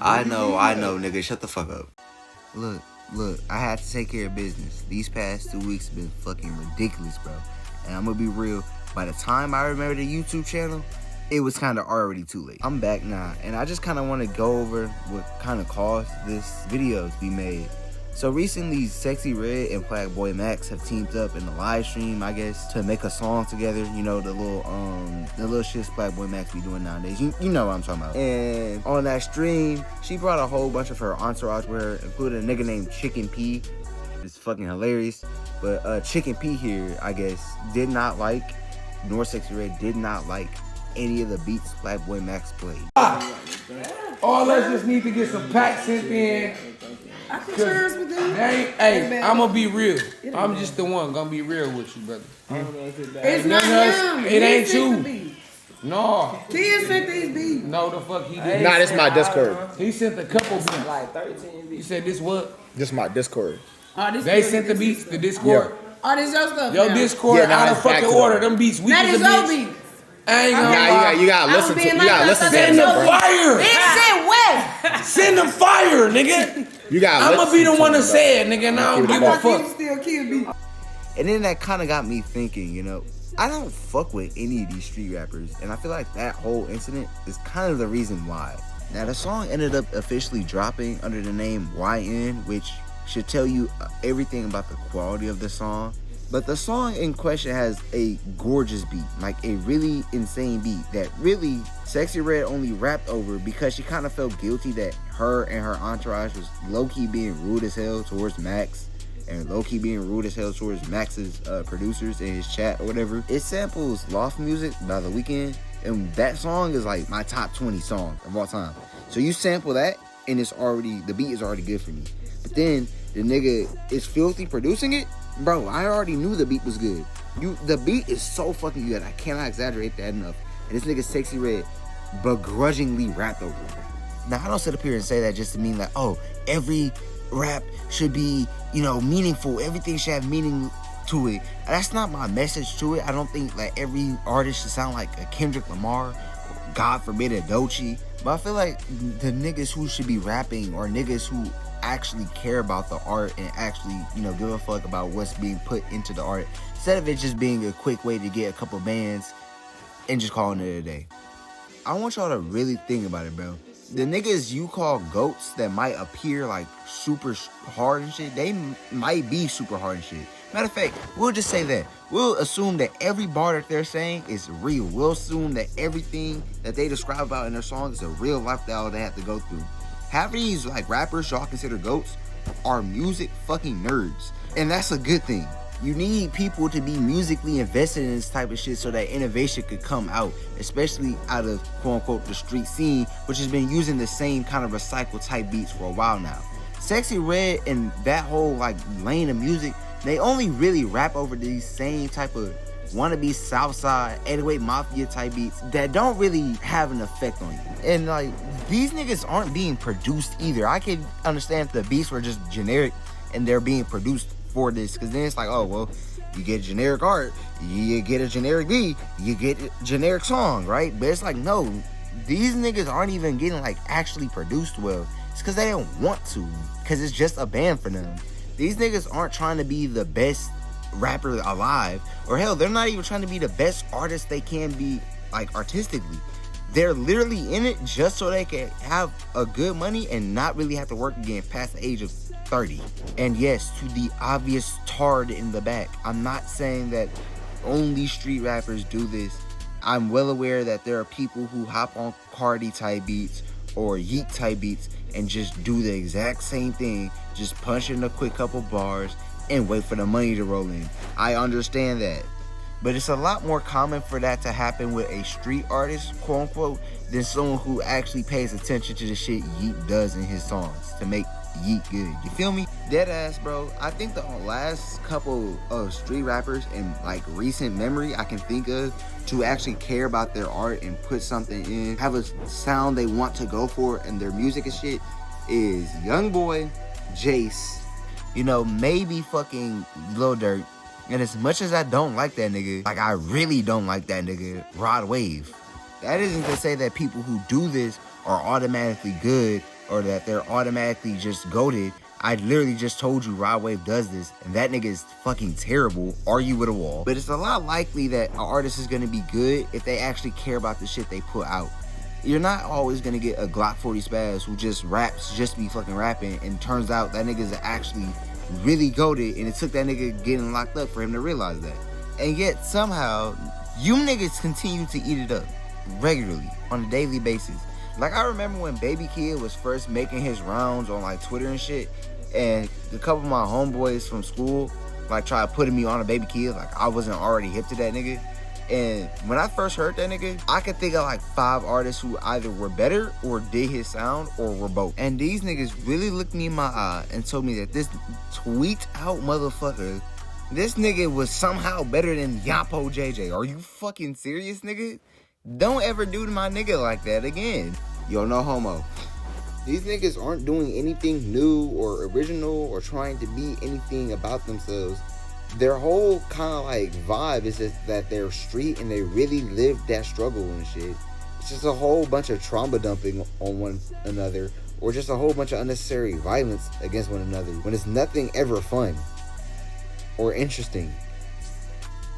I know, nigga. Shut the fuck up. Look, I had to take care of business. These past 2 weeks have been fucking ridiculous, bro. And I'm gonna be real, by the time I remember the YouTube channel, it was kind of already too late. I'm back now, and I just kind of want to go over what kind of caused this video to be made. So recently, Sexy Red and Playboi Max have teamed up in the live stream, I guess, to make a song together. You know, the little shits Playboi Max be doing nowadays. You know what I'm talking about. And on that stream, she brought a whole bunch of her entourage with her, including a nigga named Chicken P. It's fucking hilarious. But Chicken P here, I guess, did not like, nor Sexy Red did not like any of the beats Playboi Max played. All us just need to get some packs sent in. I can cheers with them. Hey, I'm gonna be real. I'm just the one gonna be real with you, brother. It's not him. It ain't you. No. Tia sent these beats. No, the fuck he did. Nah, this my Discord. He sent a couple beats. Like 13 beats. You said this what? This my Discord. They sent the beats to Discord. Oh, this your stuff. Yo, Discord out of fucking order. Them beats weak as a That is bitch. your beats. I ain't gonna lie. You gotta listen to. You gotta listen to. Send them fire. It said what? Send them fire, nigga. You gotta. I'm gonna be the one to say it, nigga. And I don't give a fuck. Still kill me. And then that kind of got me thinking, you know, I don't fuck with any of these street rappers, and I feel like that whole incident is kind of the reason why. Now, the song ended up officially dropping under the name YN, which should tell you everything about the quality of the song. But the song in question has a gorgeous beat, like a really insane beat that really Sexy Red only rapped over because she kind of felt guilty that her and her entourage was low-key being rude as hell towards Max, and low-key being rude as hell towards Max's producers in his chat or whatever. It samples Loft Music by The Weeknd, and that song is like my top 20 song of all time. So you sample that, and it's already, the beat is already good for me. But then the nigga is filthy producing it. Bro, I already knew the beat was good. The beat is so fucking good. I cannot exaggerate that enough. And this nigga Sexy Red begrudgingly rapped over it. Now, I don't sit up here and say that just to mean like, oh, every rap should be, you know, meaningful. Everything should have meaning to it. That's not my message to it. I don't think like every artist should sound like a Kendrick Lamar, or God forbid a Dutie. But I feel like the niggas who should be rapping are niggas who actually care about the art and actually, you know, give a fuck about what's being put into the art, instead of it just being a quick way to get a couple bands and just calling it a day. I want y'all to really think about it, bro. The niggas you call goats that might appear like super hard and shit, they might be super hard and shit. Matter of fact, we'll just say that. We'll assume that every bar that they're saying is real. We'll assume that everything that they describe about in their songs is a real lifestyle they have to go through. Half of these like rappers y'all consider goats are music fucking nerds, and that's a good thing. You need people to be musically invested in this type of shit so that innovation could come out, especially out of quote-unquote the street scene, which has been using the same kind of recycled type beats for a while now. Sexy Red and that whole like lane of music, they only really rap over these same type of wannabe Southside 808 Mafia type beats that don't really have an effect on you. And like, these niggas aren't being produced either. I can understand if the beats were just generic and they're being produced for this, because then it's like, oh well, you get generic art, you get a generic beat, you get a generic song, right? But it's like, no, these niggas aren't even getting like actually produced well. It's because they don't want to, because it's just a band for them. These niggas aren't trying to be the best rapper alive, or hell, they're not even trying to be the best artist they can be, like artistically. They're literally in it just so they can have a good money and not really have to work again past the age of 30. And yes, to the obvious tard in the back, I'm not saying that only street rappers do this. I'm well aware that there are people who hop on Carti type beats or Yeat type beats and just do the exact same thing, just punch in a quick couple bars and wait for the money to roll in. I understand that. But it's a lot more common for that to happen with a street artist, quote unquote, than someone who actually pays attention to the shit Yeat does in his songs to make Yeat good. You feel me? Deadass, bro. I think the last couple of street rappers in like recent memory I can think of to actually care about their art and put something in, have a sound they want to go for and their music and shit, is Youngboy, Jaydes, you know, maybe fucking Lil Durk. And as much as I don't like that nigga, like I really don't like that nigga, Rod Wave. That isn't to say that people who do this are automatically good or that they're automatically just goated. I literally just told you Rod Wave does this, and that nigga is fucking terrible. Argue with a wall. But it's a lot likely that an artist is gonna be good if they actually care about the shit they put out. You're not always gonna get a Glock 40 spaz who just raps, just be fucking rapping, and turns out that nigga's actually really goated, and it took that nigga getting locked up for him to realize that. And yet somehow, you niggas continue to eat it up regularly on a daily basis. Like, I remember when Baby Kid was first making his rounds on like Twitter and shit, and a couple of my homeboys from school like tried putting me on a Baby Kid, like I wasn't already hip to that nigga. And when I first heard that nigga, I could think of like 5 artists who either were better or did his sound or were both. And these niggas really looked me in my eye and told me that this tweet out motherfucker, this nigga was somehow better than Yapo JJ. Are you fucking serious, nigga? Don't ever do to my nigga like that again. Yo, no homo. These niggas aren't doing anything new or original or trying to be anything about themselves. Their whole kind of like vibe is just that they're street and they really live that struggle and shit. It's just a whole bunch of trauma dumping on one another, or just a whole bunch of unnecessary violence against one another when it's nothing ever fun or interesting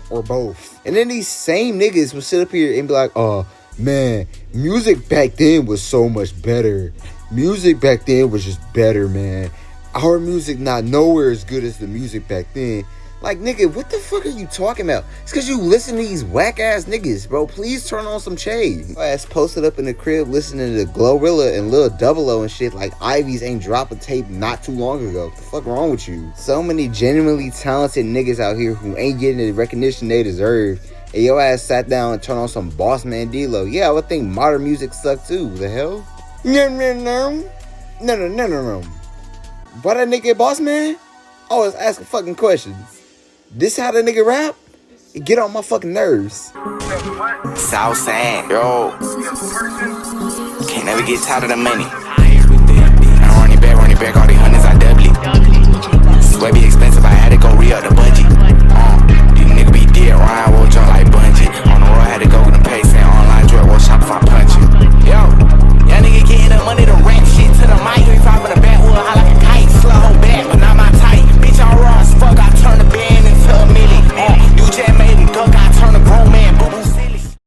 or both. And then these same niggas will sit up here and be like, oh man, music back then was so much better. Music back then was just better, man. Our music not nowhere as good as the music back then. Like, nigga, what the fuck are you talking about? It's because you listen to these whack-ass niggas, bro. Please turn on some shade. My ass posted up in the crib listening to Glorilla and Lil Double-O and shit like Ivy's ain't dropped a tape not too long ago. What the fuck wrong with you? So many genuinely talented niggas out here who ain't getting the recognition they deserve. And your ass sat down and turned on some Boss Man D-Lo. Yeah, I would think modern music sucked too. The hell? No. Why that nigga Boss Man? Always asking fucking questions. This how the nigga rap? It get on my fucking nerves. South sad, yo. Can't never get tired of the money.